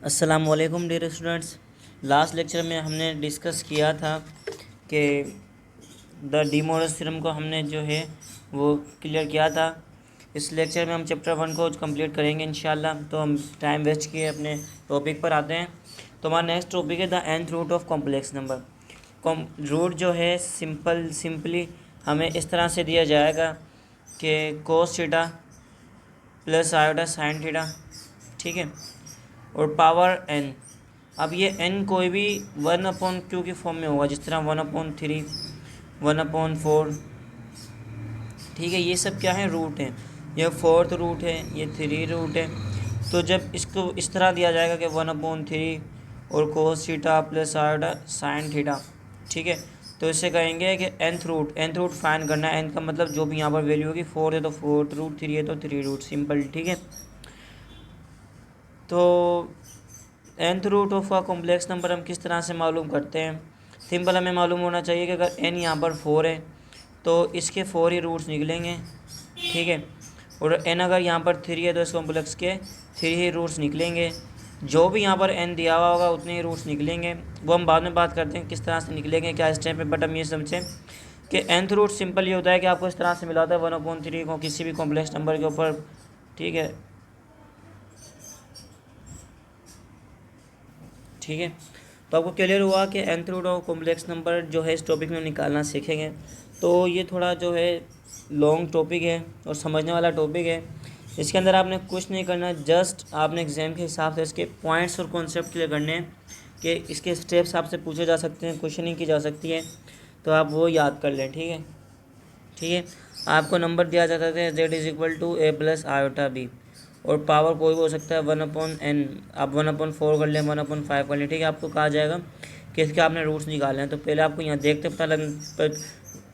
अस्सलाम वालेकुम dear students. Last lecture में हमने डिस्कस किया था कि द डी मोरस थ्योरम को हमने जो है वो क्लियर किया था। इस लेक्चर में हम चैप्टर 1 को कंप्लीट करेंगे इंशाल्लाह। तो हम टाइम वेस्ट किए अपने टॉपिक पर आते हैं। तो हमारा नेक्स्ट टॉपिक है the nth root of complex number. Root जो है सिंपली हमें इस तरह से दिया जाएगा कि cos theta plus iota sine theta, ठीक है, और पावर n। अब ये n कोई भी 1/2 की फॉर्म में होगा, जिस तरह 1/3, 1/4, ठीक है। ये सब क्या है, रूट है। ये 4th रूट है, ये 3 रूट है। तो जब इसको इस तरह दिया जाएगा कि 1/3 और कोस theta plus iota sine theta, ठीक है, तो इसे कहेंगे कि nth रूट फाइंड करना है। n का मतलब जो भी यहाँ पर वैल्यू होगी, 4 है तो 4th रूट, 3 है तो 3 रूट, सिंपल, ठीक है। तो nth रूट ऑफ का कॉम्प्लेक्स नंबर हम किस तरह से मालूम करते हैं। सिंपल हमें मालूम होना चाहिए कि अगर n यहाँ पर 4 है तो इसके 4 ही रूट्स निकलेंगे, ठीक है, और n अगर यहाँ पर 3 है तो इस कॉम्प्लेक्स के 3 ही रूट्स निकलेंगे। जो भी यहाँ पर n दिया हुआ होगा उतने ही रूट्स निकलेंगे। वो हम बाद में बात करते हैं किस तरह से निकलेंगे, क्या स्टेप है। बट हम ये समझें कि nth रूट सिंपल ये होता है कि आपको इस तरह से मिला होता है 1/3 को किसी भी कॉम्प्लेक्स नंबर के ऊपर, ठीक है, ठीक है। तो आपको क्लियर हुआ कि nth root of complex number जो है इस टॉपिक में निकालना सीखेंगे। तो ये थोड़ा जो है लॉन्ग टॉपिक है और समझने वाला टॉपिक है। इसके अंदर आपने कुछ नहीं करना, जस्ट आपने एग्जाम के हिसाब से इसके पॉइंट्स और कॉन्सेप्ट क्लियर करने हैं कि इसके स्टेप्स आपसे पूछे जा सकते हैं, क्वेश्चनिंग की जा सकती है, तो आप वो याद कर लें, ठीक है, ठीक है। आपको नंबर दिया जाता है z=a+i/b और पावर कोई भी हो सकता है 1/n। आप 1/4 कर लें, 1/5 कर लें, ठीक है। आपको कहा जाएगा कि इसके आपने रूट्स निकालने हैं। तो पहले आपको यहाँ देखते पता लग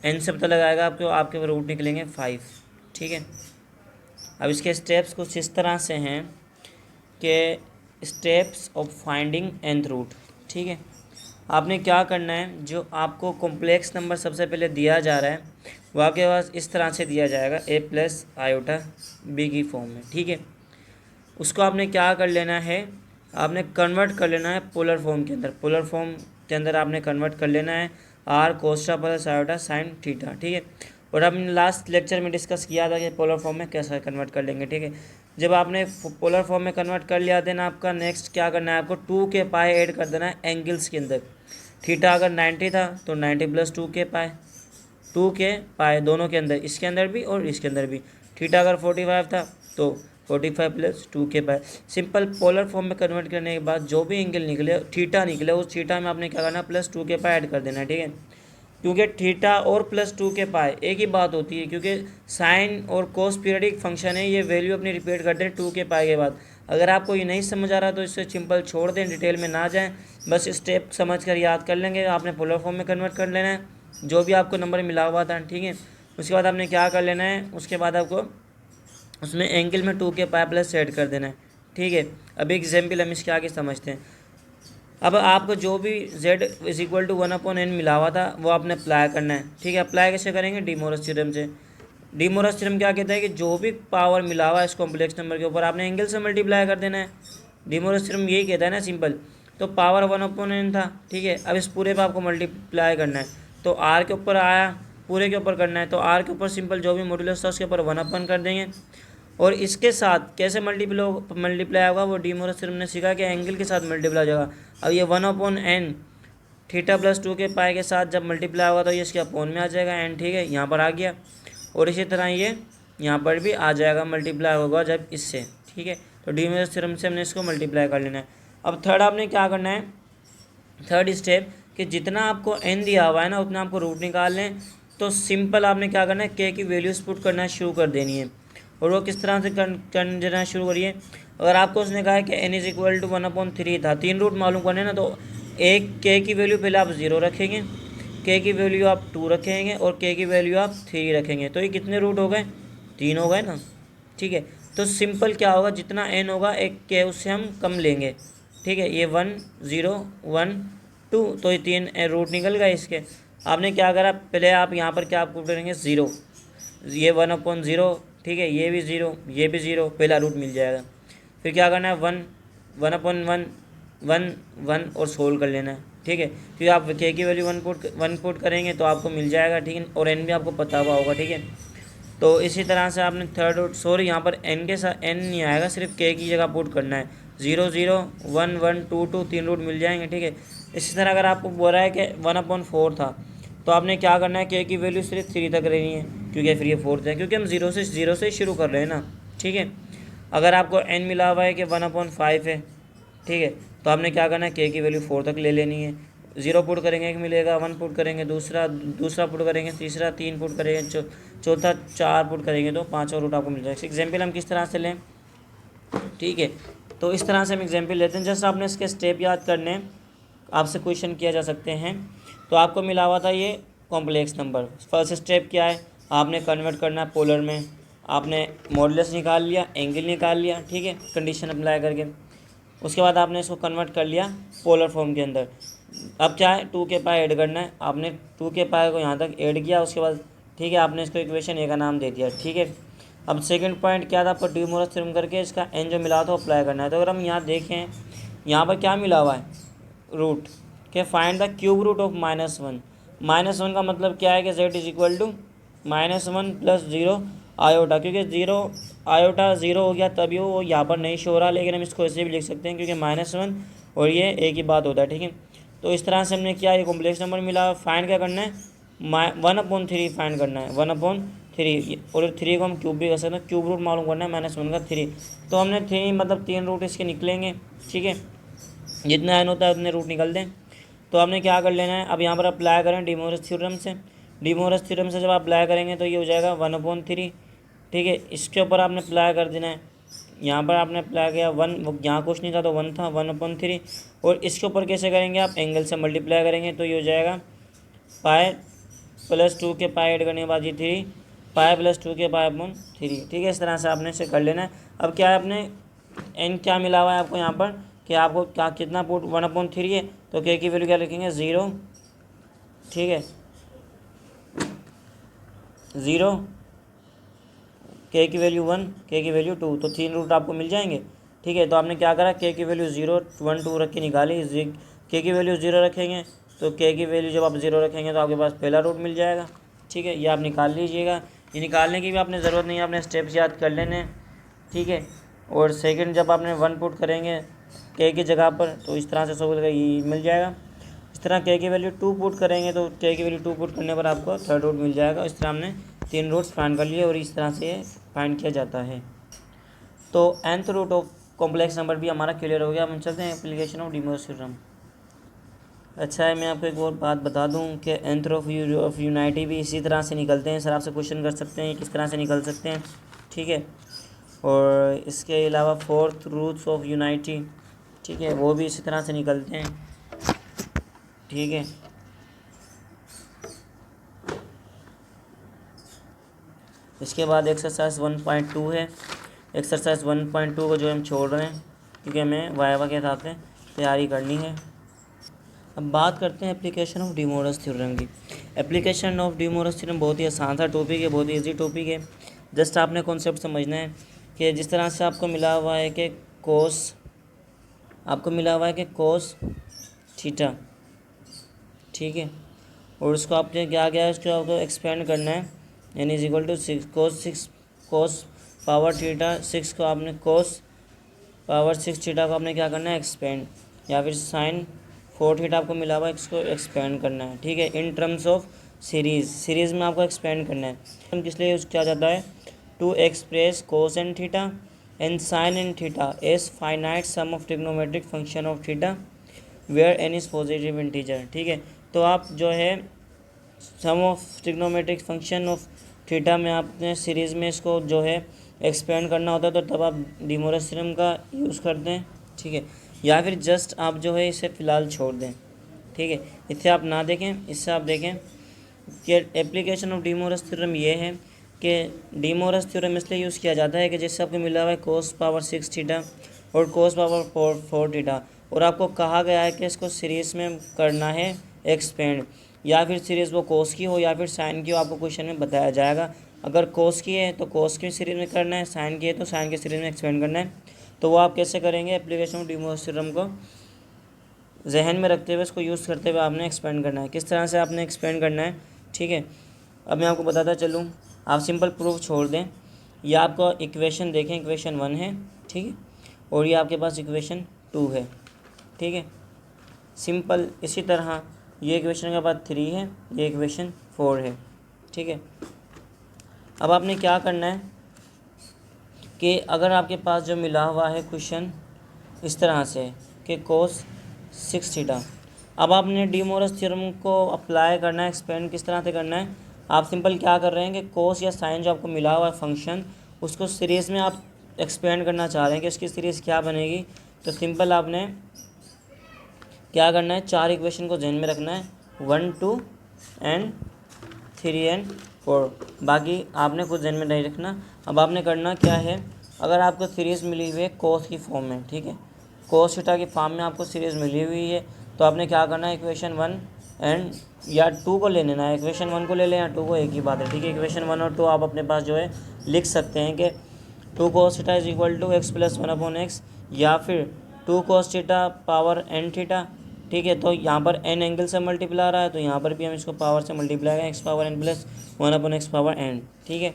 n से पता लगाएगा आपको, आपके रूट निकलेंगे 5, ठीक है। अब इसके स्टेप्स कुछ इस तरह से हैं कि steps of finding nth root, ठीक है। आपने क्या करना है, जो आपको कॉम्प्लेक्स नंबर सबसे पहले दिया जा रहा है वो आपके पास इस तरह से दिया जाएगा a+i/b की फॉर्म में, ठीक है। उसको आपने क्या कर लेना है, आपने कन्वर्ट कर लेना है पोलर फॉर्म के अंदर। पोलर फॉर्म के अंदर आपने कन्वर्ट कर लेना है r Costa plus iota sine theta, ठीक है। और हमने लास्ट लेक्चर में डिस्कस किया था कि पोलर फॉर्म में कैसे कन्वर्ट कर लेंगे, ठीक है। जब आपने पोलर फॉर्म में कन्वर्ट कर लिया, देन आपका नेक्स्ट क्या करना है, आपको 2 के पाई ऐड कर देना है एंगल्स के अंदर। थीटा अगर 90 था तो 90 + 2 के पाई, 2 के पाए दोनों के अंदर, इसके अंदर भी और इसके अंदर भी। थीटा अगर 45 था तो 45 + 2 के पाए। सिंपल पोलर फॉर्म में कन्वर्ट करने के बाद जो भी एंगल निकले, थीटा निकले, उस थीटा में आपने क्या करना है, +2 के पाए ऐड कर देना है, ठीक है। क्योंकि थीटा और +2 के पाए एक ही बात होती है, क्योंकि साइन और कोस पीरियडिक फंक्शन है, ये वैल्यू अपनी रिपीट करते हैं 2 के पाए के बाद। अगर आपको ये नहीं समझ आ रहा तो इससे सिंपल छोड़ दें, डिटेल में ना जाएं, बस स्टेप समझ कर याद कर लेंगे। आपने पोलर फॉर्म में कन्वर्ट कर लेना है जो भी आपको नंबर मिला हुआ था, ठीक है। उसके बाद आपने क्या कर लेना है, उसके बाद आपको उसमें एंगल में 2 के पाई प्लस ऐड कर देना है, ठीक है। अब एग्जाम्पल हम इसके आगे समझते हैं। अब आपको जो भी z = 1/n मिला हुआ था वो आपने अप्लाई करना है, ठीक है। अप्लाई कैसे करेंगे, डी मोरस थ्योरम से। डी मोरस थ्योरम क्या कहता है कि जो भी पावर मिला हुआ है इस कॉम्प्लेक्स नंबर के ऊपर आपने एंगल से मल्टीप्लाई कर देना है। डी मोरस थ्योरम यही कहता है ना, सिंपल। तो पावर 1/n था, ठीक है। अब इस पूरे पे आपको मल्टीप्लाई करना है, तो r के ऊपर आया, पूरे के ऊपर करना है, तो r के ऊपर सिंपल जो भी मॉड्यूलस था उसके ऊपर 1/n कर देंगे। और इसके साथ कैसे मल्टीप्लाई होगा, वो डी मोरस थ्योरम ने सीखा कि एंगल के साथ मल्टीप्लाई हो जाएगा। अब ये 1/n थीटा + 2 के पाई के साथ जब मल्टीप्लाई होगा तो ये इसके अपोन में आ जाएगा n, ठीक है, यहाँ पर आ गया। और इसी तरह ये यहाँ पर भी आ जाएगा, मल्टीप्लाई होगा जब इससे, ठीक है। तो डी मोरस थ्योरम से हमने इसको मल्टीप्लाई कर लेना है। अब थर्ड आपने क्या करना है, थर्ड स्टेप, कि जितना आपको n दिया हुआ है ना उतना आपको रूट निकाल लें। तो सिंपल आपने क्या करना है, k की वैल्यूज़ पुट करना शुरू कर देनी है। और वो किस तरह से कर देना शुरू करिए। अगर आपको उसने कहा है कि n = 1/3 था, 3 रूट मालूम करने ना, तो एक k की वैल्यू पहले आप 0 रखेंगे, k की वैल्यू आप 2 रखेंगे और k की वैल्यू आप 3 रखेंगे। तो ये कितने रूट हो गए, 3 हो गए ना, ठीक है। तो सिंपल क्या होगा, जितना n होगा एक k उससे हम कम लेंगे, ठीक है। ये 1 0 1 2, तो ये 3 रूट निकल गए इसके। आपने क्या करा, पहले आप यहाँ पर क्या पुट करेंगे, 0, ये 1/0, ठीक है, ये भी 0, ये भी 0, पहला रूट मिल जाएगा। फिर क्या करना है, 1 1/1 1 1 और सोल्व कर लेना है, ठीक है। क्योंकि आप के की वैल्यू वन पुट करेंगे तो आपको मिल जाएगा, ठीक है, और एन भी आपको पता हुआ होगा, ठीक है। तो इसी तरह से आपने थर्ड रूट, सॉरी यहाँ पर एन के साथ एन नहीं आएगा, सिर्फ के की जगह पुट करना है। 0 0 1 1 2 2 तीन रूट मिल जाएंगे, ठीक है। इसी तरह अगर आपको बोल रहा है कि 1/4 था तो आपने क्या करना है, के की वैल्यू सिर्फ 3 तक रहनी है, क्योंकि फिर ये फोर्थ है, क्योंकि हम जीरो से शुरू कर रहे हैं ना, ठीक है। अगर आपको एन मिला हुआ है कि 1/5 है, ठीक है, तो आपने क्या करना है, के की वैल्यू 4 तक ले लेनी है। 0 पुट करेंगे एक मिलेगा, 1 पुट करेंगे दूसरा पुट करेंगे तीसरा, 3 पुट करेंगे चौथा, 4 पुट करेंगे तो 5 रूट आपको मिल जाएगा। एग्जाम्पल हम किस तरह से लें, ठीक है। तो इस तरह से हम एग्जाम्पल लेते हैं, जस्ट आपने इसके स्टेप याद करने हैं, आपसे क्वेश्चन किया जा सकते हैं। तो आपको मिला हुआ था ये कॉम्प्लेक्स नंबर, फर्स्ट स्टेप क्या है, आपने कन्वर्ट करना है पोलर में, आपने मॉडुलस निकाल लिया, एंगल निकाल लिया, ठीक है, कंडीशन अप्लाई करके। उसके बाद आपने इसको कन्वर्ट कर लिया पोलर फॉर्म के अंदर। अब क्या है, 2 के पाई ऐड करना है, आपने 2 के पाई को यहाँ तक ऐड किया, उसके बाद ठीक है आपने इसको इक्वेशन ए का नाम दे दिया, ठीक है। अब सेकंड पॉइंट क्या था, आपको डी मोरस थ्योरम करके इसका एन जो मिला था अप्लाई करना है। तो अगर हम यहाँ देखें, यहाँ पर क्या मिला हुआ है, रूट के find the cube root of -1। -1 का मतलब क्या है कि z is equal to -1 + 0 iota, क्योंकि 0 आयोटा 0 हो गया तभी वो यहाँ पर नहीं शो रहा, लेकिन हम इसको ऐसे भी लिख सकते हैं क्योंकि -1 और ये एक ही बात होता है, ठीक है। तो इस तरह से हमने क्या, ये कॉम्प्लेक्स नंबर मिला, फाइंड क्या करना है, 1/3 फाइंड करना है, 1/3, और 3 को हम क्यूब भी कर सकते हैं, क्यूब रूट मालूम करना है -1 का 3। तो हमने 3 मतलब 3 रूट इसके निकलेंगे, ठीक है, जितना एन होता है उतने रूट निकल दें। तो आपने क्या कर लेना है, अब यहाँ पर अप्लाई करें डी मोरस थ्योरम से। डी मोरस थ्योरम से जब आप अप्लाई करेंगे तो ये हो जाएगा 1/3, ठीक है। इसके ऊपर आपने अप्लाई कर देना है, यहाँ पर आपने अप्लाई किया 1, यहाँ कुछ नहीं था तो 1 था, 1/3। और इसके ऊपर कैसे करेंगे, आप एंगल से मल्टीप्लाई करेंगे तो ये हो जाएगा पाई +2 के पाई ऐड करने के बाद ये 3 पाई +2 के पाई/3, ठीक है। इस तरह से आपने इसे कर लेना है। अब क्या है, आपने एन क्या मिला हुआ है आपको यहाँ पर, कि आपको क्या कितना पुट 1/3 है, तो के की वैल्यू क्या लिखेंगे 0, ठीक है, 0, के की वैल्यू 1, के की वैल्यू 2, तो 3 रूट आपको मिल जाएंगे, ठीक है। तो आपने क्या करा, के की वैल्यू 0 1 2 रख के निकाली, के की वैल्यू 0 रखेंगे तो के की वैल्यू जब आप 0 रखेंगे तो आपके पास पहला रूट मिल जाएगा, ठीक है। ये आप निकाल लीजिएगा, ये निकालने की भी आपने ज़रूरत नहीं है, आपने स्टेप्स याद कर लेने, ठीक है। और सेकंड जब आपने 1 पुट करेंगे के की जगह पर तो इस तरह से सोल्व ये मिल जाएगा। इस तरह के की वैल्यू 2 पुट करेंगे तो के की वैल्यू 2 पुट करने पर आपको थर्ड रूट मिल जाएगा। इस तरह हमने 3 रूट्स फाइंड कर लिए और इस तरह से फाइंड किया जाता है। तो nth root of complex number भी हमारा क्लियर हो गया। हम चलते हैं application of D Moivre's theorem. अच्छा है, मैं आपको एक और बात बता दूं कि nth ऑफ यूनाइटी भी इसी तरह से निकलते हैं। सर आपसे क्वेश्चन कर सकते हैं किस तरह से निकल सकते हैं, ठीक है। और इसके अलावा फोर्थ रूट्स ऑफ यूनाइटी, ठीक है, वो भी इसी तरह से निकलते हैं, ठीक है। इसके बाद एक्सरसाइज 1.2 है। एक्सरसाइज 1.2 को जो हम छोड़ रहे हैं क्योंकि हमें वाइवा के हिसाब से तैयारी करनी है। अब बात करते हैं application of D Moivre's theorem की। Application of D Moivre's theorem बहुत ही आसान सा टॉपिक है, बहुत ही ईजी टॉपिक है। जस्ट आपने कॉन्सेप्ट समझना है कि जिस तरह से आपको मिला हुआ है कि कोस थीटा, ठीक है, और उसको आपने क्या है उसको आपको एक्सपेंड करना है, यानी is equal to 6 cos power theta 6 को आपने कोस पावर 6 थीटा को आपने क्या करना है एक्सपेंड, या फिर साइन 4 थीटा आपको मिला हुआ है इसको एक्सपेंड करना है, ठीक है, इन टर्म्स ऑफ सीरीज़ में आपको एक्सपेंड करना है। हम किस लिए यूज़ किया जाता है, to express cos n theta and sine n theta as finite sum of trigonometric function of theta where n is positive integer, ठीक है। तो आप जो है sum of trigonometric function of theta में आपने सीरीज़ में इसको जो है एक्सपेंड करना होता है, तो तब आप डी मोरस थ्योरम का यूज़ करते हैं, ठीक है। या फिर जस्ट आप जो है इसे फ़िलहाल छोड़ दें, ठीक है, इससे आप ना देखें, इससे आप देखें कि application of D Moivre's theorem ये है कि डी मोरस थ्योरम इसलिए यूज़ किया जाता है कि जैसे आपको मिला हुआ है कोस पावर 6 थीटा और कोस पावर 4 थीटा, और आपको कहा गया है कि इसको सीरीज़ में करना है एक्सपेंड, या फिर सीरीज़ वो कोस की हो या फिर साइन की हो, आपको क्वेश्चन में बताया जाएगा। अगर कोस की है तो कोस की सीरीज़ में करना है, साइन की है तो साइन की सीरीज़ में एक्सपेंड करना है। तो वो आप कैसे करेंगे, application of D Moivre's theorem को जहन में रखते हुए इसको यूज़ करते हुए आपने एक्सपेंड करना है। किस तरह से आपने एक्सपेंड करना है, ठीक है, अब मैं आपको बताता चलूँ। आप सिंपल प्रूफ छोड़ दें, ये आपको इक्वेशन देखें, इक्वेशन 1 है, ठीक है, और ये आपके पास इक्वेशन 2 है, ठीक है, सिंपल। इसी तरह ये इक्वेशन के बाद 3 है, ये इक्वेशन 4 है, ठीक है। अब आपने क्या करना है कि अगर आपके पास जो मिला हुआ है क्वेश्चन इस तरह से कि cos 6 थीटा, अब आपने डी मोरस थ्योरम को अप्लाई करना है, एक्सपेंड किस तरह से करना है। आप सिंपल क्या कर रहे हैं कि कोस या साइन जो आपको मिला हुआ है फंक्शन, उसको सीरीज़ में आप एक्सपेंड करना चाह रहे हैं कि उसकी सीरीज़ क्या बनेगी। तो सिंपल आपने क्या करना है, 4 इक्वेशन को ध्यान में रखना है, 1 2 एंड 3 एंड 4, बाकी आपने कुछ ध्यान में नहीं रखना। अब आपने करना क्या है, अगर आपको सीरीज़ मिली हुई है कोस की फॉर्म में, ठीक है, कोस थीटा की फॉर्म में आपको सीरीज़ मिली हुई है, तो आपने क्या करना है, इक्वेशन 1 एंड या 2 को ले लेना है, इक्वेशन 1 को ले लें या 2 को, एक ही बात है, ठीक है। इक्वेशन 1 और 2 आप अपने पास जो है लिख सकते हैं कि 2 cos theta is equal to x plus 1/x, या फिर 2 cos theta power n theta, ठीक है। तो यहाँ पर n एंगल से मल्टीप्लाई आ रहा है, तो यहाँ पर भी हम इसको पावर से मल्टीप्लाई करें, x power n plus 1/x power n, ठीक है।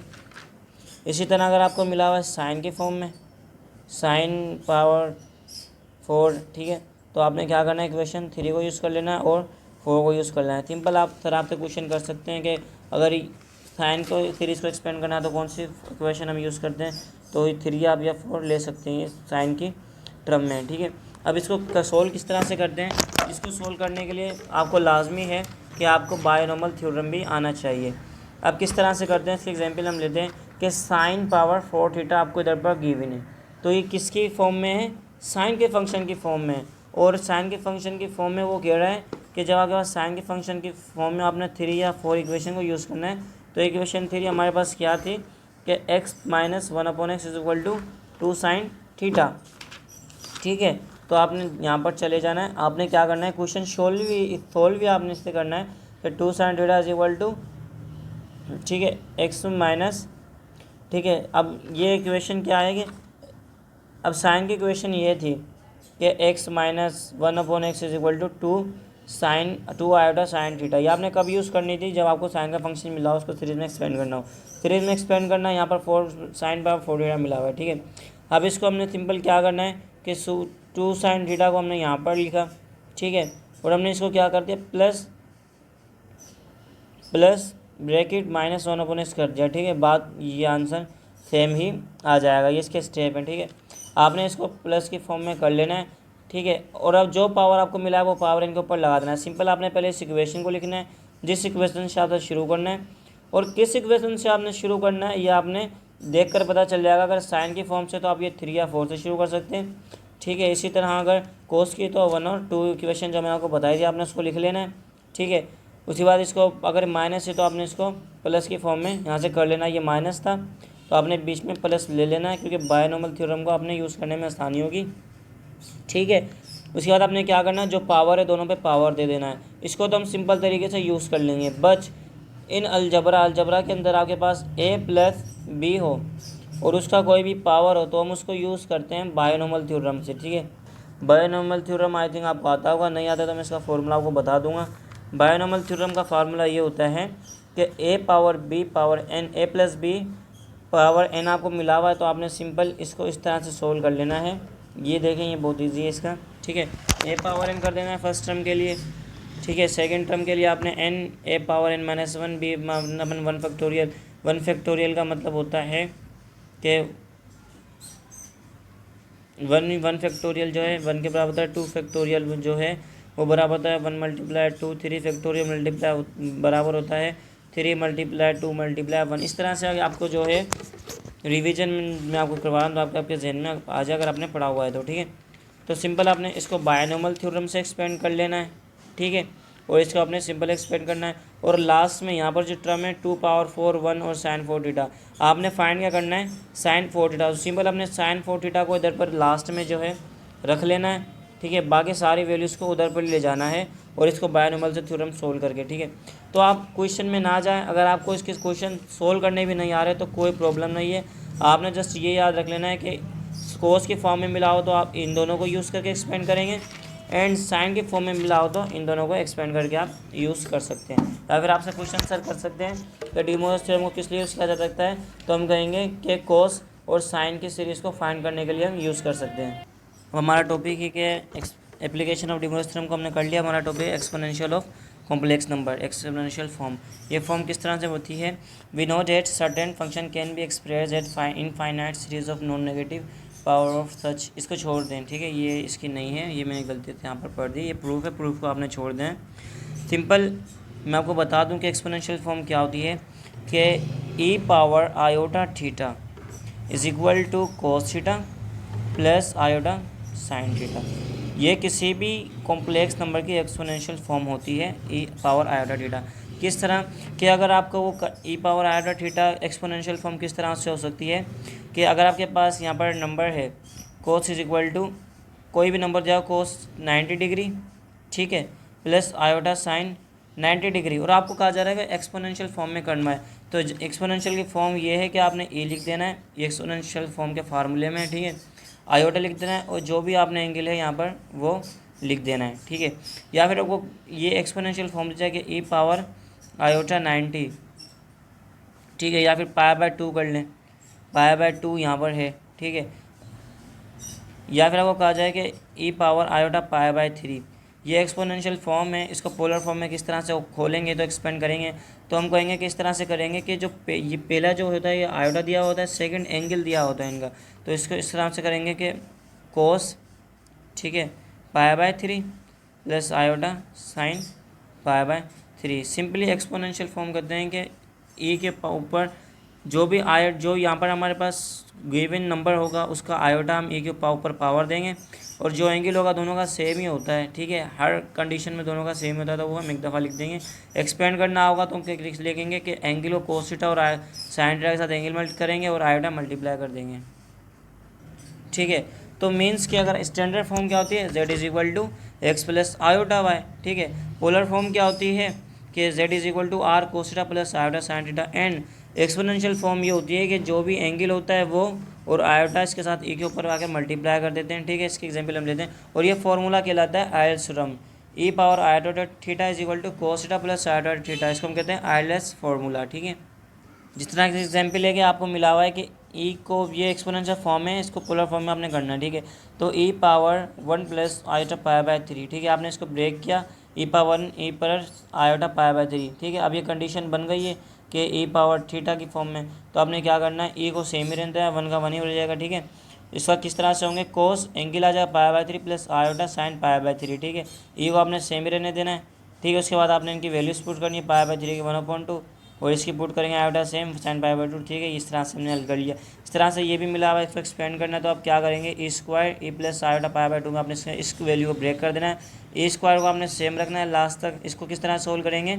इसी तरह अगर आपको मिला हुआ है साइन के फॉर्म में, साइन पावर 4, ठीक है, तो आपने क्या करना है, इक्वेशन 3 को यूज़ कर लेना है और 4 को यूज़ कर लेना है। सिंपल आप तरह से क्वेश्चन कर सकते हैं कि अगर साइन को सीरीज़ को एक्सपेंड करना है तो कौन सी इक्वेशन हम यूज़ करते हैं, तो 3 आप या 4 ले सकते हैं साइन की टर्म में, ठीक है। अब इसको सोल्व किस तरह से करते हैं, इसको सोल्व करने के लिए आपको लाजमी है कि आपको बायनॉर्मल थ्योरम भी आना चाहिए। अब किस तरह से करते हैं, इसके एग्जांपल हम लेते हैं कि साइन पावर 4 थीटा आपको इधर पर गिवन है, तो ये किसकी फॉर्म में है, साइन के फंक्शन की फॉर्म में। और साइन के फंक्शन की फॉर्म में वो कह रहा है कि जब आपके पास साइन के फंक्शन की फॉर्म में आपने 3 या 4 इक्वेशन को यूज़ करना है, तो इक्वेशन 3 हमारे पास क्या थी कि x minus 1/x is equal to 2 sine theta, ठीक है। तो आपने यहाँ पर चले जाना है, आपने क्या करना है, क्वेश्चन सोल्व भी आपने इससे करना है कि 2 sine theta is equal to, ठीक है, x माइनस, ठीक है। अब ये इक्वेशन क्या है कि अब साइन की इक्वेशन ये थी कि x minus 1/x is equal to 2 iota sine theta, ये आपने कब यूज़ करनी थी, जब आपको साइन का फंक्शन मिला हो, उसको सीरीज में एक्सपेंड करना हो। सीरीज में एक्सपेंड करना है, यहाँ पर 4 साइन पावर 4 थीटा मिला हुआ है, ठीक है। अब इसको हमने सिंपल क्या करना है कि 2 साइन थीटा को हमने यहाँ पर लिखा, ठीक है, और हमने इसको क्या कर दिया, प्लस ब्रैकेट माइनस 1/x कर दिया, ठीक है। बात ये आंसर सेम ही आ जाएगा, ये इसके स्टेप हैं, ठीक है। आपने इसको प्लस की फॉर्म में कर लेना है, ठीक है, और अब जो पावर आपको मिला है वो पावर इनके ऊपर लगा देना है। सिंपल आपने पहले इस इक्वेशन को लिखना है, जिस इक्वेशन से आपने शुरू करना है, और किस इक्वेशन से आपने शुरू करना है ये आपने देख कर पता चल जाएगा। अगर साइन की फॉर्म से तो आप ये 3 या 4 से शुरू कर सकते हैं, ठीक है। इसी तरह अगर कोस की तो 1 और 2 इक्वेशन जो मैंने आपको बताई थी आपने उसको लिख लेना है, ठीक है। उसके बाद इसको अगर माइनस है तो आपने इसको प्लस की फॉर्म में यहाँ से कर लेना, ये माइनस था तो आपने बीच में प्लस ले लेना है, क्योंकि बायनॉर्मल थ्योरम को आपने यूज़ करने में आसानी होगी, ठीक है। उसके बाद आपने क्या करना है, जो पावर है दोनों पे पावर दे देना है। इसको तो हम सिंपल तरीके से यूज़ कर लेंगे, बच इन अलजबरा के अंदर आपके पास a प्लस बी हो और उसका कोई भी पावर हो तो हम उसको यूज़ करते हैं बायनॉर्मल थ्योरम से, ठीक है। बायनॉर्मल थ्योरम आई थिंक आपको आता होगा, नहीं आता तो मैं इसका फॉर्मूला आपको बता दूंगा। बायनॉर्मल थ्योरम का फार्मूला ये होता है कि a power b power n, a plus b power n आपको मिला हुआ है, तो आपने सिंपल इसको इस तरह से सोल्व कर लेना है। ये देखें, ये बहुत ईजी है इसका, ठीक है। a पावर n कर देना है फर्स्ट टर्म के लिए, ठीक है। सेकंड टर्म के लिए आपने n a power n minus 1 b upon 1 factorial, 1 factorial का मतलब होता है कि 1 फैक्टोरियल जो है 1 के बराबर होता है, 2 फैक्टोरियल जो है वो बराबर होता है 1 मल्टीप्लाई 2, 3 फैक्टोरियल मल्टीप्लाई बराबर होता है 3 मल्टीप्लाई 2 मल्टीप्लाई 1। इस तरह से आपको जो है रिवीजन में आपको करवा रहा हूँ तो आपके जहन में आ जाए अगर आपने पढ़ा हुआ है तो, ठीक है। तो सिंपल आपने इसको बायनॉर्मल थ्योरम से एक्सपेंड कर लेना है, ठीक है, और इसको आपने सिंपल एक्सपेंड करना है। और लास्ट में यहाँ पर जो टर्म है 2 पावर 4 1 और साइन 4 थीटा, आपने फाइंड क्या करना है, साइन 4 थीटा। तो सिंपल आपने साइन 4 थीटा को इधर पर लास्ट में जो है रख लेना है, ठीक है। बाकी सारी वैल्यूज़ को उधर पर ले जाना है और इसको बायनॉर्मल से थ्योरम सोल्व करके, ठीक है। तो आप क्वेश्चन में ना जाएं, अगर आपको इसके क्वेश्चन सोल्व करने भी नहीं आ रहे तो कोई प्रॉब्लम नहीं है, आपने जस्ट ये याद रख लेना है कि कोस के फॉर्म में मिला हो तो आप इन दोनों को यूज़ करके एक्सपेंड करेंगे, एंड साइन के फॉर्म में मिला हो तो इन दोनों को एक्सपेंड करके आप यूज़ कर सकते हैं। या फिर आपसे क्वेश्चन सर कर सकते हैं कि डी मोरस थ्योरम को किस लिए यूज़ किया जा सकता है, तो हम कहेंगे कि कोस और साइन की सीरीज़ को फाइंड करने के लिए हम यूज़ कर सकते हैं। अब हमारा टॉपिक है कि application of D Moivre's theorem को हमने कर लिया। हमारा टॉपिक है exponential of complex number, exponential form. ये फॉर्म किस तरह से होती है, we know that certain function can be express at infinite series of non negative power of such. इसको छोड़ दें, ठीक है, ये इसकी नहीं है, ये मैंने गलती से यहाँ पर पढ़ दी, ये प्रूफ है, प्रूफ को आपने छोड़ दें। सिंपल मैं आपको बता दूं कि एक्सपोनेंशियल फॉर्म क्या होती है कि e power iota theta is equal to cos theta plus iota sine theta. ये किसी भी कॉम्प्लेक्स नंबर की एक्सपोनेंशियल फॉर्म होती है ई पावर आयोटा थीटा। किस तरह कि अगर आपका वो e power iota theta exponential form किस तरह से हो सकती है कि अगर आपके पास यहाँ पर नंबर है कोस इज इक्वल टू कोई भी नंबर जाओ कोस 90 डिग्री, ठीक है, प्लस आयोटा साइन 90 डिग्री, और आपको कहा जा रहा है कि एक्सपोनेंशियल फॉर्म में करना है। तो एक्सपोनेंशियल की फॉर्म ये है कि आपने ए लिख देना है ये एक्सपोनेंशियल फॉर्म के फार्मूले में, ठीक है, आयोटा लिख देना है और जो भी आपने एंगल है यहाँ पर वो लिख देना है, ठीक है। या फिर आपको ये एक्सपोनेंशियल फॉर्म दिया कि ई पावर आयोटा 90, ठीक है, या फिर पाई बाय 2 कर लें, पाई बाय 2 यहाँ पर है, ठीक है। या फिर आपको कहा जाए कि e power iota pi by 3, ये एक्सपोनेंशियल फॉर्म है। इसको पोलर फॉर्म में किस तरह से खोलेंगे तो एक्सपेंड करेंगे, तो हम कहेंगे कि इस तरह से करेंगे कि जो ये पहला जो होता है ये आयोटा दिया होता है, सेकंड एंगल दिया होता है इनका, तो इसको इस तरह से करेंगे कि कोस, ठीक है, पाई by 3 plus iota sign pi by 3। Simply exponential form करते हैं कि ई के ऊपर जो भी जो यहाँ पर हमारे पास गिवन नंबर होगा उसका आयोटा हम ई के ऊपर पावर देंगे, और जो एंगल होगा दोनों का सेम ही होता है, ठीक है, हर कंडीशन में दोनों का सेम होता है, तो वो हम एक दफ़ा लिख देंगे। एक्सपेंड करना होगा तो हम लिखेंगे कि एंगल को कोस थीटा और साइन थीटा के साथ एंगल मल्टी करेंगे और आयोटा मल्टीप्लाई कर देंगे, ठीक है। तो मीन्स कि अगर स्टैंडर्ड फॉर्म क्या होती है z is equal to x plus iota y, ठीक है। पोलर फॉर्म क्या होती है कि z is equal to r cos theta plus iota sine theta, and exponential form ये होती है कि जो भी एंगल होता है वो और आयोटा इसके साथ ई के ऊपर आकर मल्टीप्लाई कर देते हैं, ठीक है। इसकी एग्जांपल हम लेते हैं और ये फॉर्मूला कहलाता है Euler's theorem, e power iota theta is equal to cos theta plus iota theta, इसको हम कहते हैं आयल्स फार्मूला, ठीक है। जिस तरह के एग्जाम्पल है कि आपको मिला हुआ है कि ई को ये एक्सपोनेंशियल फॉर्म है, इसको पोलर फॉर्म में आपने करना है, ठीक है। तो e power 1 plus iota pi by 3, ठीक है, आपने इसको ब्रेक किया ई पावर 1 ई पर आयोटा पाई बाय 3, ठीक है। अब ये कंडीशन बन गई है कि ई पावर थीटा की फॉर्म में, तो आपने क्या करना है ई को सेम ही रहता है, 1 का 1 ही हो जाएगा, ठीक है। इसका किस तरह से होंगे कोस एंगल आ जाएगा पाई by 3 plus iota sign pi by 3, ठीक है। ई को आपने सेम ही रहने देना है, ठीक है। उसके बाद आपने इनकी वैल्यूज पुट करनी है, पाई बाय 3 की 1/2 और इसकी पुट करेंगे iota same sign pi by 2, ठीक है। इस तरह से हमने हल कर लिया। इस तरह से ये भी मिला हुआ है, इसको एक्सपेंड करना है तो आप क्या करेंगे e square e plus iota pi by 2 में आपने इस वैल्यू को ब्रेक कर देना है, ई स्क्वायर को आपने सेम रखना है लास्ट तक। इसको किस तरह सोल्व करेंगे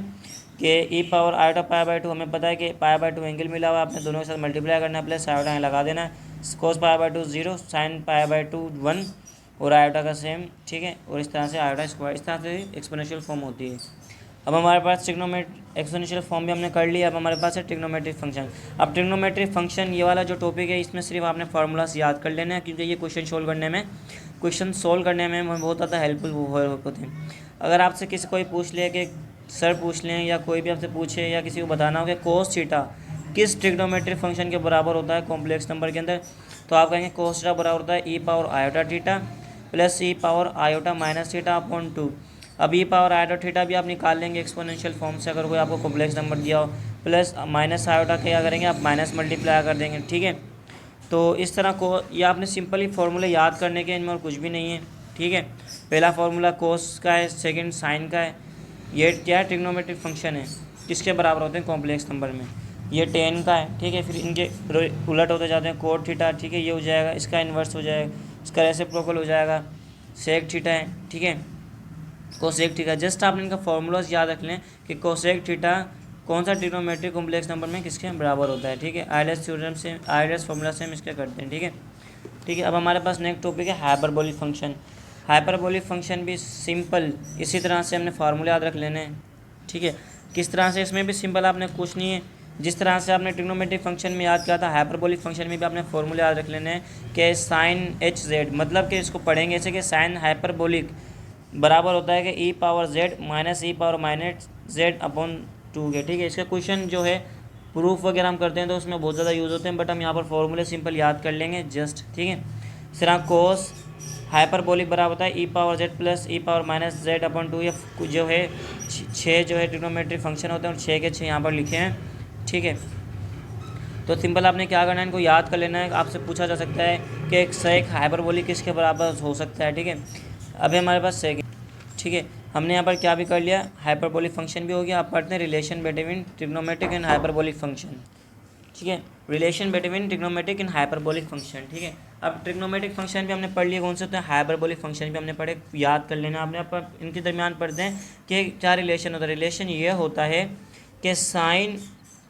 कि e power iota pi by 2 हमें पता है कि पाई बाय 2 एंगल मिला हुआ है, आपने दोनों के साथ मल्टीप्लाई करना है, प्लस आयोटा लगा देना है, cos pi by 2 0 sine pi by 2 1 और आयोटा का सेम, ठीक है। और इस तरह से आयोटा स्क्वायर, इस तरह से एक्सपोनेंशियल फॉर्म होती है। अब हमारे पास ट्रिग्नोमेट्रिक एक्सपोनेंशियल फॉर्म भी हमने कर लिया। अब हमारे पास है ट्रिग्नोमेट्रिक फंक्शन। अब ट्रिग्नोमेट्रिक फंक्शन ये वाला जो टॉपिक है इसमें सिर्फ आपने फार्मूलास याद कर लेना है, क्योंकि ये क्वेश्चन सोल्व करने में बहुत ज़्यादा हेल्पफुल होते हैं। अगर आपसे किसी कोई पूछ ले कि सर पूछ लें या कोई भी आपसे पूछे या किसी को बताना हो कि कोस थीटा किस ट्रिग्नोमेट्रिक फंक्शन के बराबर होता है कॉम्प्लेक्स नंबर के अंदर, तो आप कहेंगे कोस थीटा बराबर होता है e power iota theta plus e power iota minus theta upon 2। अब ई पावर आयोटा थीटा भी आप निकाल लेंगे एक्सपोनेंशियल फॉर्म से, अगर कोई आपको कॉम्प्लेक्स नंबर दिया हो, प्लस माइनस आयोटा क्या करेंगे आप माइनस मल्टीप्लाई कर देंगे, ठीक है। तो इस तरह को ये आपने सिंपली फार्मूले याद करने के, इनमें और कुछ भी नहीं है, ठीक है। पहला फार्मूला कोस का है, सेकंड साइन का है। ये क्या है ट्रिग्नोमेट्रिक फंक्शन है, किसके बराबर होते हैं कॉम्प्लेक्स नंबर में, ये 10 का है, ठीक है। फिर इनके उलट होते जाते हैं, कोट थीटा, ठीक है, ये हो जाएगा, इसका इन्वर्स हो जाएगा, इसका रेसिप्रोकल हो जाएगा, सेक थीटा है, ठीक है, कोसेक थीटा। जस्ट आपने इनका फार्मूलाज याद रख लें कि कोसेक थीटा कौन सा ट्रिग्नोमेट्रिक कॉम्प्लेक्स नंबर में किसके बराबर होता है, ठीक है। आइलैंड्स थ्योरम से, आइलैंड्स फार्मूला से हम इसका करते हैं, ठीक है, ठीक है। अब हमारे पास नेक्स्ट टॉपिक है हाइपरबोलिक फंक्शन। हाइपरबोलिक फंक्शन भी सिंपल इसी तरह से हमने फार्मूला याद रख लेने हैं, ठीक है। किस तरह से, इसमें भी सिंपल, आपने कुछ नहीं है, जिस तरह से आपने ट्रिग्नोमेट्रिक फंक्शन में याद किया था, हाइपरबोलिक फंक्शन में भी आपने फॉर्मूले याद रख लेने हैं कि साइन एच जेड, मतलब कि इसको पढ़ेंगे ऐसे कि साइन हाइपरबोलिक बराबर होता है कि ई पावर जेड माइनस ई पावर माइनस जेड अपॉन 2 के। ठीक है, इसका क्वेश्चन जो है प्रूफ वगैरह हम करते हैं तो उसमें बहुत ज़्यादा यूज़ होते हैं, बट हम यहाँ पर फॉर्मूले सिंपल याद कर लेंगे जस्ट। ठीक है, इस तरह कोस हाइपरबोलिक बराबर होता है e power Z plus e power minus Z upon 2। ये जो है 6 जो है ट्रिग्नोमेट्रिक फंक्शन होते हैं और 6 के 6 यहाँ पर लिखे हैं। ठीक है, तो सिंपल आपने क्या करना है, इनको याद कर लेना है। आपसे पूछा जा सकता है कि एक सेक हाइपरबोलिक किसके बराबर हो सकता है। ठीक है, अभी हमारे पास सेक, ठीक है, हमने यहाँ पर क्या भी कर लिया, हाइपरबोलिक फंक्शन भी हो गया। आप पढ़ते हैं relation between trigonometric and hyperbolic function. ठीक है, relation between trigonometric and hyperbolic function. ठीक है, अब ट्रिग्नोमेट्रिक फंक्शन भी हमने पढ़ लिए, कौन से होते हैं, हाइपरबोलिक फंक्शन भी हमने पढ़े, याद कर लेना आपने। आप इनके दरमियान पढ़ते हैं कि क्या रिलेशन होता है। रिलेशन ये होता है कि साइन,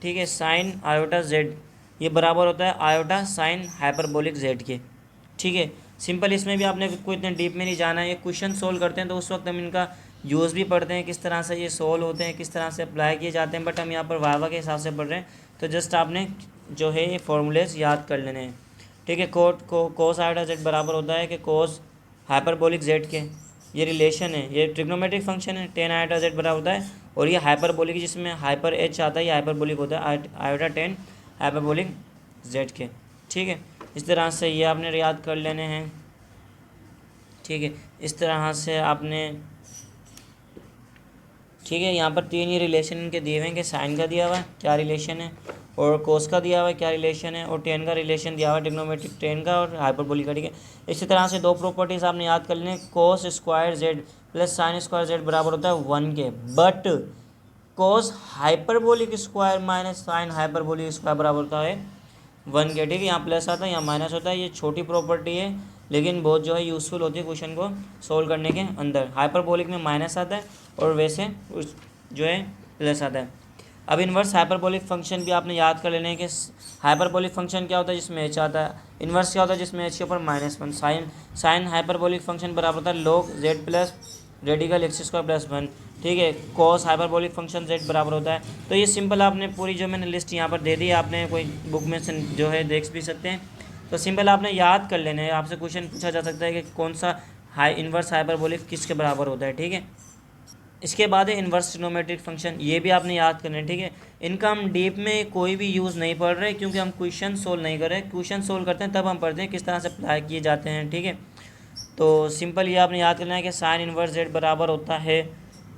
ठीक है, साइन आयोटा जेड ये बराबर होता है आयोटा साइन हाइपरबोलिक जेड के। ठीक है, सिंपल, इसमें भी आपने कोई इतने डीप में नहीं जाना है। ये क्वेश्चन सोल्व करते हैं तो उस वक्त हम इनका यूज़ भी पढ़ते हैं, किस तरह से ये सोल्व होते हैं, किस तरह से अप्लाई किए जाते हैं, बट हम यहाँ पर वावा के हिसाब से पढ़ रहे हैं तो जस्ट आपने जो है ये फॉर्मूलेस याद कर लेने हैं। ठीक है, कोस आयोटा जेड बराबर होता है कि कोस हाइपरबोलिक जेड के। ये रिलेशन है, ये ट्रिग्नोमेट्रिक फंक्शन है। टेन आयोटा जेड बराबर होता है, और ये हाइपरबोलिक जिसमें हाइपर एच आता है, ये हाइपरबोलिक होता है आयोटा 10 हाइपरबोलिक जेड के। ठीक है, इस तरह से ये आपने याद कर लेने हैं। ठीक है, इस तरह से आपने, ठीक है, यहाँ पर 3 ये रिलेशन इनके दिए हुए हैं कि साइन का दिया हुआ है क्या रिलेशन है, और कोस का दिया हुआ है क्या रिलेशन है, और टेन का रिलेशन दिया हुआ है ट्रिग्नोमेट्रिक टेन का और हाइपरबोलिक का। ठीक है, इसी तरह से 2 प्रॉपर्टीज़ आपने याद कर लें, cos square Z plus sine square Z बराबर होता है 1 के, but cos hyperbolic square minus sine hyperbolic square बराबर होता है 1 के। ठीक है, यहाँ प्लस आता है, यहाँ माइनस होता है। ये छोटी प्रॉपर्टी है लेकिन बहुत जो है यूज़फुल होती है क्वेश्चन को सोल्व करने के अंदर। हाइपरबोलिक में माइनस आता है और वैसे उस जो है प्लस आता है। अब इन्वर्स हाइपरबोलिक फंक्शन भी आपने याद कर लेने कि हाइपरबोलिक फंक्शन क्या होता है जिसमें एच आता है, इन्वर्स क्या होता है जिसमें एच के ऊपर -1। साइन हाइपरबोलिक फंक्शन बराबर होता है log z plus radical x square plus 1। ठीक है, कॉस हाइपरबोलिक फंक्शन z बराबर होता है। तो ये सिंपल आपने पूरी जो मैंने लिस्ट यहाँ पर दे दी है, आपने कोई बुक में से जो है देख भी सकते हैं। तो सिंपल आपने याद कर लेना है। आपसे क्वेश्चन पूछा जा सकता है कि कौन सा इन्वर्स हाइपरबोलिक किसके बराबर होता है। ठीक है, इसके बाद है इन्वर्स ट्रिग्नोमेट्रिक फंक्शन, ये भी आपने याद करना है। ठीक है, इनका हम डीप में कोई भी यूज़ नहीं पढ़ रहे क्योंकि हम क्वेश्चन सोल्व नहीं कर रहे। क्वेश्चन सोल्व करते हैं तब हम पढ़ते हैं किस तरह से अप्लाई किए जाते हैं। ठीक है, तो सिंपल ये आपने याद करना है कि साइन इन्वर्स जेड बराबर होता है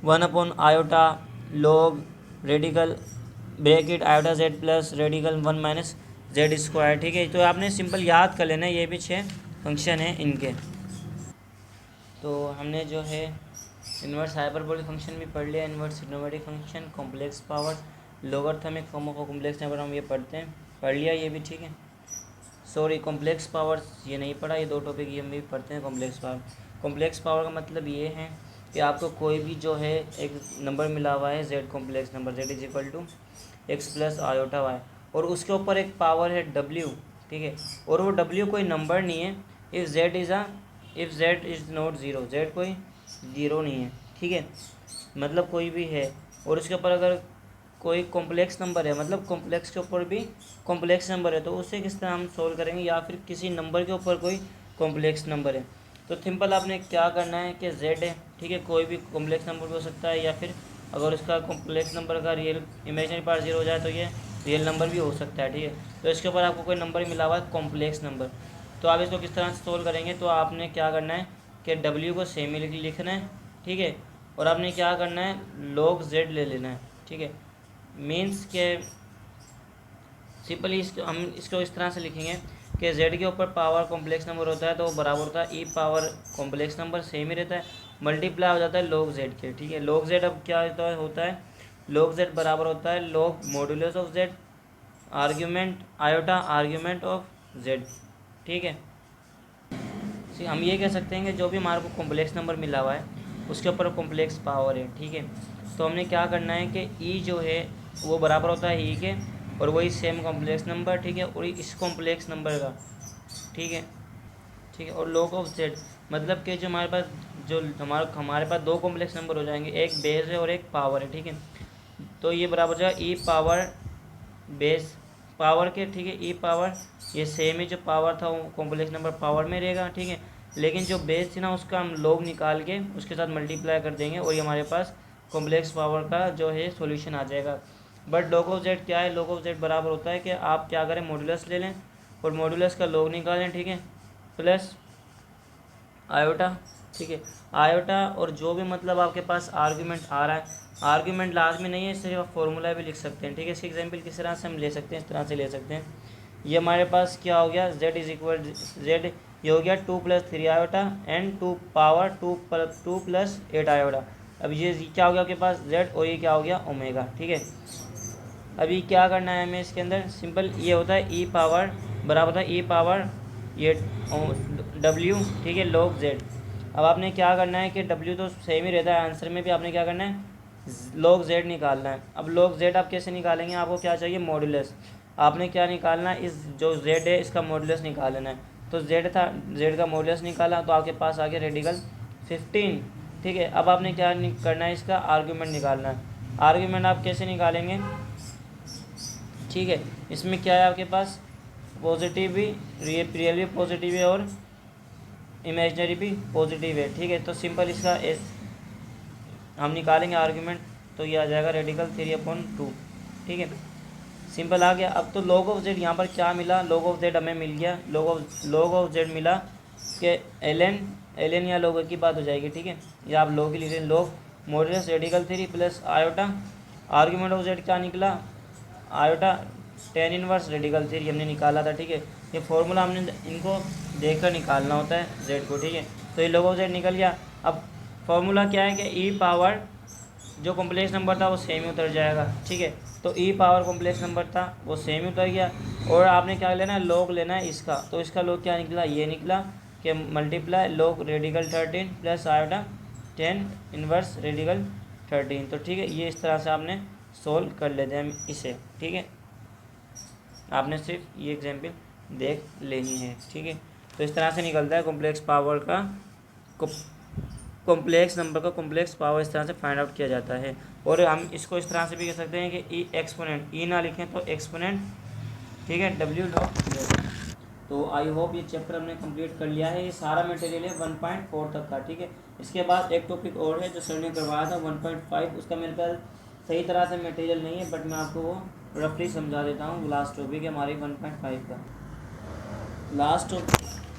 1/आयोटा log radical bracket iota Z plus radical 1 minus Z square. ठीक है, तो आपने सिंपल याद कर लेना है। ये भी 6 फंक्शन हैं इनके। तो हमने जो है इन्वर्स हाइपरबोलिक फंक्शन भी पढ़ लिया, inverse trigonometric function, complex power, logarithmic form of complex number हम ये पढ़ते हैं, पढ़ लिया ये भी। ठीक है, सॉरी कॉम्प्लेक्स पावर ये नहीं पढ़ा, ये 2 टॉपिक ये हम भी पढ़ते हैं। कॉम्प्लेक्स पावर, कॉम्प्लेक्स पावर का मतलब ये है कि आपको कोई भी जो है एक नंबर मिला हुआ है z complex number, z is equal to x plus iota y, और उसके ऊपर एक पावर है डब्ल्यू। ठीक है, और वो डब्ल्यू कोई नंबर नहीं है। If Z is not zero, Z कोई ज़ीरो नहीं है। ठीक है, मतलब कोई भी है, और उसके ऊपर अगर कोई कॉम्प्लेक्स नंबर है, मतलब कॉम्प्लेक्स के ऊपर भी कॉम्प्लेक्स नंबर है, तो उसे किस तरह हम सोल्व करेंगे, या फिर किसी नंबर के ऊपर कोई कॉम्प्लेक्स नंबर है। तो सिंपल आपने क्या करना है कि जेड है, ठीक है, कोई भी कॉम्प्लेक्स नंबर भी हो सकता है, या फिर अगर उसका कॉम्प्लेक्स नंबर का रियल इमेजिनरी पार्ट 0 हो जाए तो ये रियल नंबर भी हो सकता है। ठीक है, तो इसके ऊपर आपको कोई नंबर मिला हुआ है कॉम्प्लेक्स नंबर, तो आप इसको किस तरह से सोल्व करेंगे, तो आपने क्या करना है कि डब्ल्यू को सेम ही लिखना है। ठीक है, और आपने क्या करना है log z ले लेना है। ठीक है, मीन्स के सिंपली हम इसको इस तरह से लिखेंगे कि z के ऊपर पावर कॉम्प्लेक्स नंबर होता है तो बराबर होता है e power complex number same ही रहता है, मल्टीप्लाई हो जाता है log z के। ठीक है, log z अब क्या होता है log z बराबर होता है log modulus of z argument iota argument of z। ठीक है, हम ये कह सकते हैं कि जो भी हमारे को कॉम्प्लेक्स नंबर मिला हुआ है उसके ऊपर कॉम्प्लेक्स पावर है। ठीक है, तो हमने क्या करना है कि ई जो है वो बराबर होता है ई के, और वही सेम कॉम्प्लेक्स नंबर। ठीक है, और इस कॉम्प्लेक्स नंबर का, ठीक है, ठीक है, और log ऑफ z मतलब कि जो हमारे पास 2 कॉम्प्लेक्स नंबर हो जाएंगे, एक बेस है और एक पावर है। ठीक है, तो ये बराबर हो जाएगा ई पावर बेस पावर के, ठीक है। ई पावर ये सेम ही जो पावर था वो कॉम्प्लेक्स नंबर पावर में रहेगा, ठीक है। लेकिन जो बेस थी ना उसका हम लोग निकाल के उसके साथ मल्टीप्लाई कर देंगे और ये हमारे पास कॉम्प्लेक्स पावर का जो है सॉल्यूशन आ जाएगा। बट लॉग ऑफ जेड क्या है, लॉग ऑफ जेड बराबर होता है कि आप क्या करें, मॉड्यूलस ले लें और मॉड्यूलस का लॉग निकालें, ठीक है, प्लस आयोटा, ठीक है। आयोटा और जो भी मतलब आपके पास आर्ग्यूमेंट आ रहा है, आर्ग्यूमेंट लाजमी नहीं है, सिर्फ आप फॉर्मूला भी लिख सकते हैं, ठीक है। इसकी एग्जांपल किस तरह से हम ले सकते हैं, इस तरह से ले सकते हैं। ये हमारे पास क्या हो गया, z इज इक्वल जेड, ये हो गया 2 + 3 आयोटा एंड 2 पावर 2 + 8 आयोटा। अब ये क्या हो गया आपके पास z और ये क्या हो गया ओमेगा, ठीक है। अभी क्या करना है हमें इसके अंदर, सिंपल ये होता है ई पावर बराबर होता है ई पावर ये w, ठीक है, log z। अब आपने क्या करना है कि w तो सेम ही रहता है, आंसर में भी आपने क्या करना है log z निकालना है। अब log z आप कैसे निकालेंगे, आपको क्या चाहिए मॉड्यूलस, आपने क्या निकालना है, इस जो z है इसका मॉड्यूलस निकालना है। तो z था, z का मॉड्यूलस निकाला तो आपके पास आ गया रेडिकल 15, ठीक है। अब आपने क्या करना है, इसका आर्ग्यूमेंट निकालना है। आर्ग्यूमेंट आप कैसे निकालेंगे, ठीक है। इसमें क्या है आपके पास पॉजिटिव भी, रियल भी पॉजिटिव है और इमेजनरी भी पॉजिटिव है, ठीक है। तो सिंपल इसका हम निकालेंगे आर्ग्यूमेंट, तो ये आ जाएगा रेडिकल 3/2, ठीक है, सिंपल आ गया। अब तो log ऑफ जेड यहाँ पर क्या मिला, log ऑफ जेड हमें मिल गया, log ऑफ जेड मिला कि एल एन या log की बात हो जाएगी, ठीक है। या आप log ही लिख लें, log modulus radical 3 plus iota, argument of Z क्या निकला आयोटा tan इनवर्स रेडिकल 3 हमने निकाला था, ठीक है। ये फॉर्मूला हमने इनको देखकर निकालना होता है जेड को, ठीक है। तो ये log ऑफ जेड निकल गया। अब फॉर्मूला क्या है कि ई पावर जो कॉम्प्लेक्स नंबर था वो सेम ही उतर जाएगा, ठीक है। तो ई पावर कॉम्प्लेक्स नंबर था वो सेम ही उतर गया और आपने क्या लेना है लॉग लेना है इसका, तो इसका लॉग क्या निकला, ये निकला कि multiply log radical 13 plus iota tan inverse radical 13। तो ठीक है, ये इस तरह से आपने सोल्व कर लेते हैं इसे, ठीक है। आपने सिर्फ ये एग्जाम्पल देख लेनी है, ठीक है। तो इस तरह से निकलता है कॉम्प्लेक्स पावर का कॉम्प्लेक्स नंबर का कॉम्प्लेक्स पावर, इस तरह से फाइंड आउट किया जाता है। और हम इसको इस तरह से भी कह सकते हैं कि ई एक्सपोनेंट, ई ना लिखें तो एक्सपोनेंट, ठीक है, डब्ल्यू लॉग जेड। तो आई होप ये चैप्टर हमने कंप्लीट कर लिया है। ये सारा मटेरियल है 1.4 तक का, ठीक है। इसके बाद एक टॉपिक और है जो सर ने करवाया था 1.5, उसका मेरे पास सही तरह से मटेरियल नहीं है, बट मैं आपको वो रफली समझा देता हूँ। लास्ट टॉपिक है हमारी 1.5 का,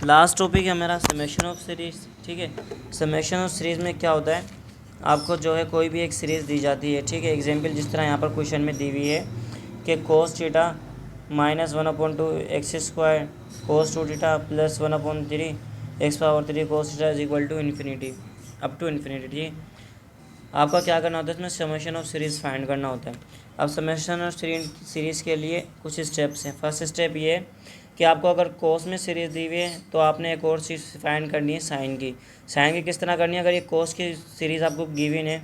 लास्ट टॉपिक है हमारा समेशन ऑफ सीरीज़, ठीक है। समेशन ऑफ सीरीज़ में क्या होता है, आपको जो है कोई भी एक सीरीज़ दी जाती है, ठीक है। एग्जांपल जिस तरह यहाँ पर क्वेश्चन में दी हुई है कि cos theta -1/2 x square cos 2 theta plus 1/3 x power 3 cos theta is equal to infinity up to infinity, ठीक है। आपका क्या करना होता है, इसमें समेशन ऑफ सीरीज़ फाइंड करना होता है। अब समेशन ऑफ सीरीज़ के लिए कुछ स्टेप्स हैं। फर्स्ट स्टेप ये है कि आपको अगर कोस में सीरीज़ दी हुई है तो आपने एक और चीज़ फाइंड करनी है साइन की। साइन की किस तरह करनी है, अगर ये कोस की सीरीज़ आपको गिवन है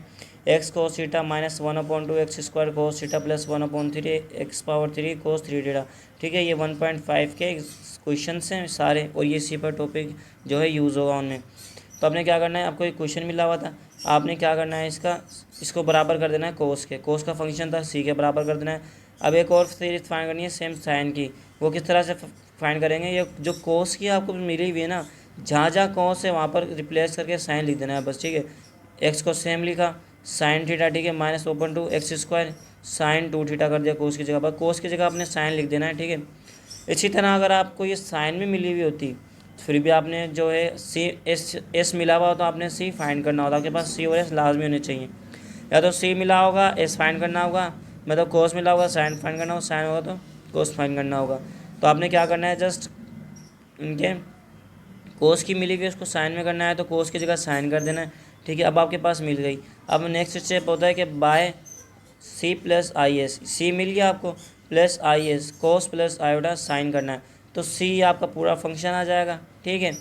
एक्स कोस थीटा -1/2 एक्स स्क्वायर कोस थीटा प्लस 1/3 एक्स पावर 3 कोस 3 थीटा, ठीक है। ये 1.5 के क्वेश्चन हैं सारे और ये इसी पर टॉपिक जो है यूज़ होगा उनमें। तो आपने क्या करना है, आपको एक क्वेश्चन मिला हुआ था, आपने क्या करना है इसको बराबर कर देना है कोस के, कोस का फंक्शन था सी के बराबर कर देना है। अब एक और सीरीज फाइंड करनी है सेम साइन की, वो किस तरह से फाइंड करेंगे, ये जो कोस की आपको मिली हुई है ना, जहाँ जहाँ कोस है वहाँ पर रिप्लेस करके साइन लिख देना है बस, ठीक है। एक्स को सेम लिखा साइन थीटा, ठीक है, -1/2 एक्स स्क्वायर साइन 2 थीटा कर दिया कोस की जगह पर, कोस की जगह आपने साइन लिख देना है, ठीक है। इसी तरह अगर आपको ये साइन में मिली हुई होती फिर भी आपने जो है सी एस मिला हुआ हो तो आपने सी फाइंड करना होता, आपके पास सी और एस लाजमी होने चाहिए। या तो सी मिला होगा एस फाइंड करना होगा, मतलब कोस मिला होगा साइन फाइंड करना होगा, साइन होगा तो कोस फाइंड करना होगा। तो आपने क्या करना है, जस्ट इनके कोस की मिली हुई उसको साइन में करना है तो कोस की जगह साइन कर देना है, ठीक है। अब आपके पास मिल गई। अब नेक्स्ट स्टेप होता है कि by C plus I S, C मिल गया आपको plus I S cos plus iota sine करना है, तो सी आपका पूरा फंक्शन आ जाएगा, ठीक है।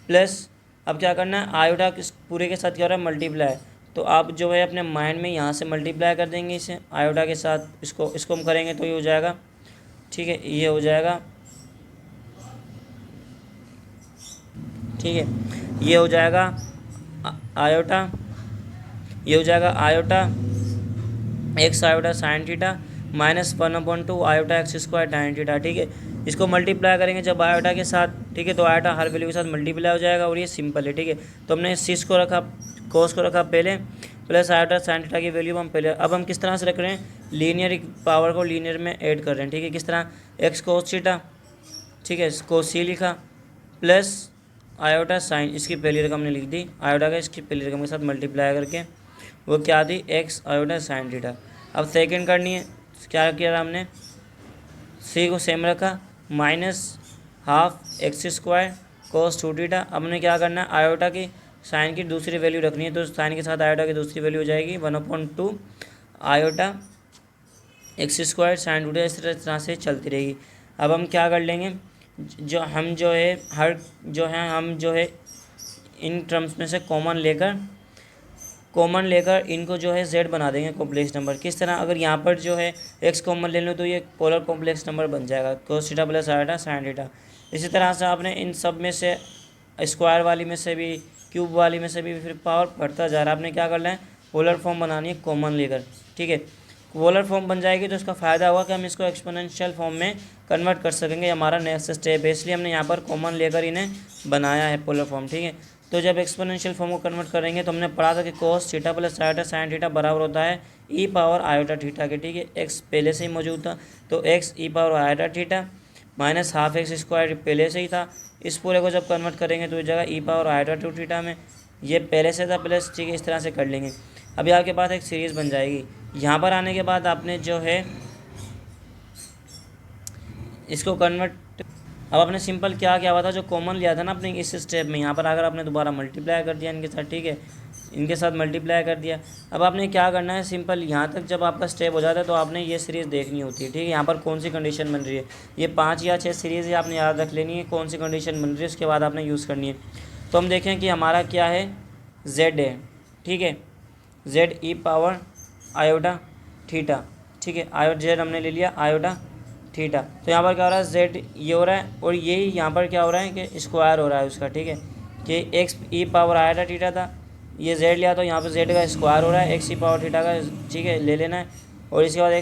प्लस अब क्या करना है, आयोटा पूरे के साथ क्या हो रहा है मल्टीप्लाई, तो आप जो है अपने माइंड में यहाँ से मल्टीप्लाई कर देंगे इसे आयोटा के साथ, इसको हम करेंगे तो ये हो जाएगा, ठीक है, ये हो जाएगा, ठीक है, ये हो जाएगा आयोटा, ये हो जाएगा iota x iota sine theta -1/2 iota x square tan theta, ठीक है। इसको मल्टीप्लाई करेंगे जब आयोटा के साथ, ठीक है, तो आयोटा हर वैल्यू के साथ मल्टीप्लाई हो जाएगा और ये सिंपल है, ठीक है। तो हमने सिस को रखा, कोस को रखा पहले, प्लस आयोटा साइन थीटा की वैल्यू हम पहले, अब हम किस तरह से रख रहे हैं, लीनियर पावर को लीनियर में ऐड कर रहे हैं, ठीक है। किस तरह, एक्स कोस थीटा, ठीक है, कोस सी लिखा, प्लस आयोटा साइन, इसकी पहली रकम हमने लिख दी आयोटा का, इसकी पहली रकम के साथ मल्टीप्लाई करके वो क्या थी, एक्स आयोटा साइन थीटा। अब सेकंड करनी है, क्या किया हमने, सी को सेम रखा, -12 एक्स स्क्वायर कोस 2 थीटा। अब हमने क्या करना है, आयोटा की साइन की दूसरी वैल्यू रखनी है, तो साइन के साथ आयोटा की दूसरी वैल्यू हो जाएगी 1/2 iota x square sine 2 theta, इस तरह से चलती रहेगी। अब हम क्या कर लेंगे, हम जो है इन टर्म्स में से कॉमन लेकर इनको जो है z बना देंगे कॉम्प्लेक्स नंबर। किस तरह, अगर यहाँ पर जो है x कॉमन ले लो तो ये पोलर कॉम्प्लेक्स नंबर बन जाएगा, कोस theta plus iota sine theta. इसी तरह से आपने इन सब में से स्क्वायर वाली में से भी, क्यूब वाली में से भी फिर पावर बढ़ता जा रहा है। आपने क्या करना है, पोलर फॉर्म बनानी है कॉमन लेकर, ठीक है। पोलर फॉर्म बन जाएगी तो इसका फ़ायदा होगा कि हम इसको एक्सपोनेंशियल फॉर्म में कन्वर्ट कर सकेंगे, हमारा नेक्स्ट स्टेप है, इसलिए हमने यहाँ पर कॉमन लेकर इन्हें बनाया है पोलर फॉर्म, ठीक है। तो जब एक्सपोनेंशियल फॉर्म को कन्वर्ट करेंगे तो हमने पढ़ा था कि cos theta plus iota sine theta बराबर होता है ई पावर आयोटा थीटा के, ठीक है। एक्स पहले से ही मौजूद था तो x e power iota theta -12 x square पहले से ही था। इस पूरे को जब कन्वर्ट करेंगे तो इस जगह ई पावर आयोटा 2 थीटा में, ये पहले से था प्लस, ठीक है, इस तरह से कर लेंगे। अभी आपके पास एक सीरीज़ बन जाएगी। यहाँ पर आने के बाद आपने जो है इसको कन्वर्ट, अब आपने सिंपल क्या हुआ था, जो कॉमन लिया था ना अपने इस स्टेप में, यहाँ पर अगर आपने दोबारा मल्टीप्लाई कर दिया इनके साथ, ठीक है, इनके साथ मल्टीप्लाई कर दिया। अब आपने क्या करना है, सिंपल यहाँ तक जब आपका स्टेप हो जाता है तो आपने ये सीरीज़ देखनी होती है, ठीक है। यहाँ पर कौन सी कंडीशन बन रही है, ये 5 या 6 सीरीज़ है, आपने याद रख लेनी है कौन सी कंडीशन बन रही है, उसके बाद आपने यूज़ करनी है। तो हम देखें कि हमारा क्या है, जेड है, ठीक है, जेड ई पावर आयोटा थीटा, ठीक है, आयोटा जेड हमने ले लिया आयोटा थीटा। तो यहाँ पर क्या हो रहा है, जेड ये हो रहा है और यही यहाँ पर क्या हो रहा है कि स्क्वायर हो रहा है उसका, ठीक है, कि x e power iota theta था, ये जेड लिया तो यहाँ पर जेड का स्क्वायर हो रहा है एक्स ई पावर थीटा का, ठीक है, ले लेना है। और इसके बाद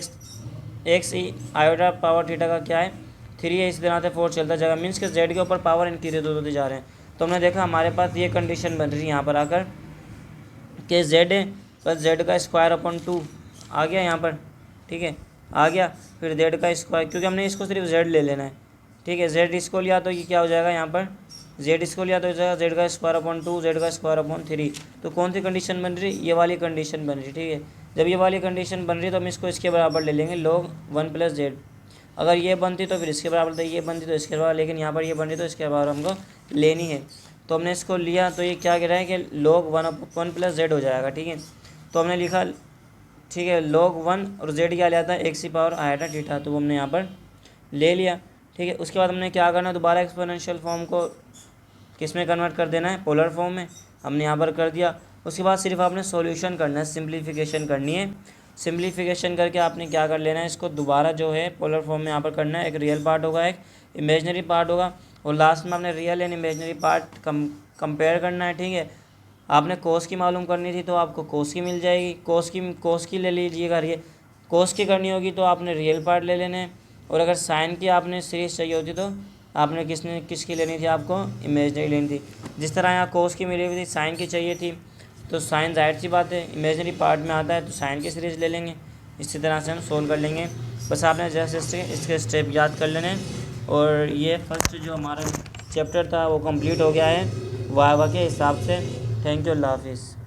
एक्स ई आयोटा पावर थीटा का क्या है 3 है, इसी तरह से 4 चलता जाएगा, मीन्स कि जेड के ऊपर पावर इंक्रीज होते जा रहे हैं। तो हमने देखा हमारे पास ये कंडीशन बन रही है यहाँ पर आकर कि जेड है प्लस जेड का स्क्वायर अपॉन 2 आ गया यहाँ पर, ठीक है, आ गया। फिर जेड का स्क्वायर, क्योंकि हमने इसको सिर्फ जेड ले लेना है, ठीक है, जेड इसको लिया तो ये क्या हो जाएगा, यहाँ पर जेड इसको लिया तो हो जाएगा जेड का स्क्वायर अपॉन 2 जेड का स्क्वायर अपॉन 3। तो कौन सी कंडीशन बन रही, ये वाली कंडीशन बन रही, ठीक है। जब ये वाली कंडीशन बन रही है तो हम इसको इसके बराबर ले लेंगे log 1 + जेड। अगर ये बनती तो फिर इसके बराबर था, ये बनती तो इसके बराबर, लेकिन यहाँ पर ये बन रही तो इसके बराबर हमको लेनी है। तो हमने इसको लिया तो ये क्या कह रहा है कि log 1 + जेड हो जाएगा, ठीक है। तो हमने लिखा, ठीक है, log 1 और जेड क्या लिया था x e power iota theta, तो वो हमने यहाँ पर ले लिया, ठीक है। उसके बाद हमने क्या करना है, दोबारा एक्सपोनेंशियल फॉर्म को किस में कन्वर्ट कर देना है, पोलर फॉर्म में, हमने यहाँ पर कर दिया। उसके बाद सिर्फ आपने सॉल्यूशन करना है, सिंप्लीफिकेशन करनी है। सिंप्लीफिकेशन करके आपने क्या कर लेना है, इसको दोबारा जो है पोलर फॉर्म में यहाँ पर करना है। एक रियल पार्ट होगा, एक इमेजनरी पार्ट होगा, और लास्ट में आपने real and imaginary part compare करना है, ठीक है। आपने कोस की मालूम करनी थी तो आपको कोस की मिल जाएगी, कोस की ले लीजिएगा, कोस की करनी होगी तो आपने रियल पार्ट ले लेने। और अगर साइन की आपने सीरीज चाहिए होती तो आपने किसकी लेनी थी, आपको इमेजनरी लेनी थी। जिस तरह यहाँ कोस की मिली हुई थी, साइन की चाहिए थी, तो साइन जाहिर सी बात है इमेजनरी पार्ट में आता है तो साइन की सीरीज़ ले लेंगे। इसी तरह से हम सोल्व कर लेंगे। बस आपने जैसे इसके स्टेप याद कर लेने। और ये फर्स्ट जो हमारा चैप्टर था वो कंप्लीट हो गया है वाइवा के हिसाब से। थैंक यू, अल्लाह हाफिज़।